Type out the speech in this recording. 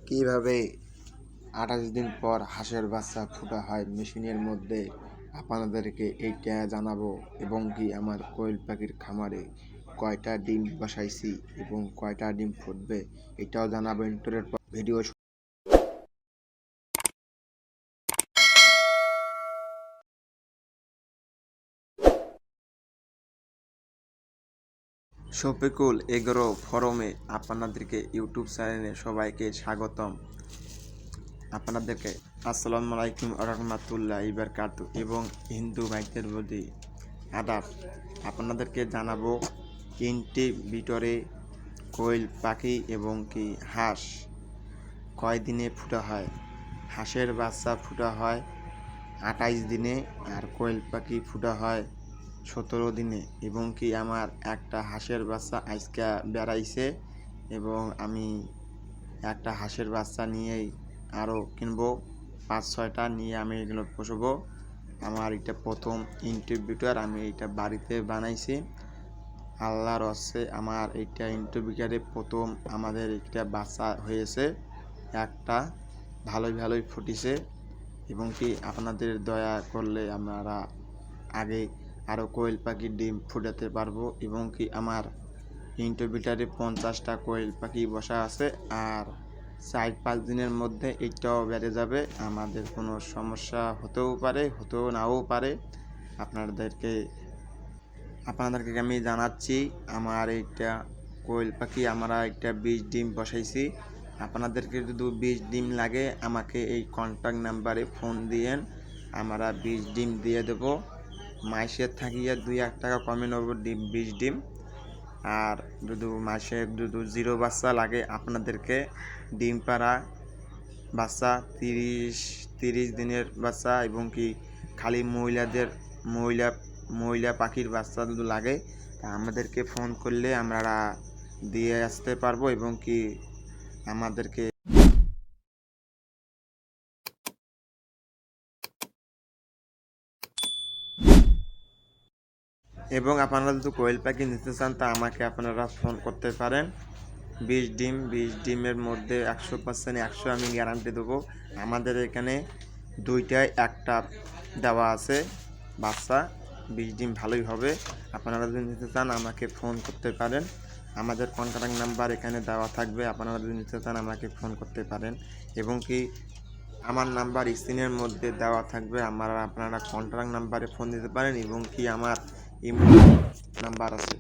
কিভাবে 28 দিন পর হাঁসের বাচ্চা ফোটা হয় মেশিনের মধ্যে আপনাদেরকে এইটা জানাবো। এবং কি আমার কোয়েল পাখির খামারে কয়টা ডিম বসাইছি এবং কয়টা ডিম ফুটবে এটাও জানাবো। ইন্টারের ভিডিও শফিকুল এগ্রো ফরমে আপনাদেরকে ইউটিউব চ্যানেলে সবাইকে স্বাগতম। আপনাদেরকে আসসালামু আলাইকুম রহমতুল্লাহ বারাকাতু এবং হিন্দু ভাইদের প্রতি আদাব। আপনাদেরকে জানাবো ইনকিউবেটরে কোয়েল পাখি এবং কি হাঁস কয় দিনে ফোটা হয়। হাঁসের বাচ্চা ফোটা হয় 28 দিনে আর কোয়েল পাখি ফোটা হয় 17 দিনে। এবং কি আমার একটা হাঁসের বাচ্চা আজকে বেড়াইছে এবং আমি একটা হাঁসের বাচ্চা নিয়েই আরও কিনবো 5-6টা নিয়ে আমি এগুলো পুষবো। আমার এটা প্রথম ইনকিউবেটর, আমি এটা বাড়িতে বানাইছি। আল্লাহর রহমতে আমার এইটা ইনকিউবেটরে প্রথম আমাদের একটা বাচ্চা হয়েছে, একটা ভালোই ফুটিছে। এবং কি আপনাদের দয়া করলে আমরা আগে আরও কোয়েল পাখির ডিম ফুটাতে পারবো। এবং কি আমার ইনকিউবেটরে 50টা কোয়েল পাখি বসা আছে, আর 4-5 দিনের মধ্যে এইটাও বেড়ে যাবে। আমাদের কোনো সমস্যা হতেও পারে, হতেও নাও পারে। আপনাদেরকে আমি জানাচ্ছি আমার এইটা কোয়েল পাখি আমরা একটা 20 ডিম বসাইছি। আপনাদেরকে যদি 20 ডিম লাগে আমাকে এই কন্ট্যাক্ট নাম্বারে ফোন দিয়েন, আমরা 20 ডিম দিয়ে দেব। মাসের থাকিয়া 2-1 টাকা কমে নেব 20 ডিম। আর যদি মাসে 0 বাচ্চা লাগে আপনাদেরকে ডিম পাড়া বাচ্চা 30 দিনের বাচ্চা এবং কি খালি মহিলা পাখির বাচ্চা যদি লাগে তা আমাদেরকে ফোন করলে আমরা দিয়ে আসতে পারবো। এবং কি আমাদেরকে আপনারা যদি কোয়েল পাখি নিতে চান তা আমাকে আপনারা ফোন করতে পারেন। 20 ডিমের মধ্যে 100% 100 আমি গ্যারান্টি দেবো। আমাদের এখানে 2টায় 1টা দেওয়া আছে বাচ্চা। 20 ডিম ভালোই হবে। আপনারা যদি নিতে চান আমাকে ফোন করতে পারেন, আমাদের কন্ট্যাক্ট নাম্বার এখানে দেওয়া থাকবে। আপনারা যদি নিতে চান আমাকে ফোন করতে পারেন। এবং কি আমার নাম্বার স্ক্রিনের মধ্যে দেওয়া থাকবে, আপনারা কন্ট্যাক্ট নাম্বারে ফোন দিতে পারেন। এবং কি আমার ইমেল নাম্বার আছে।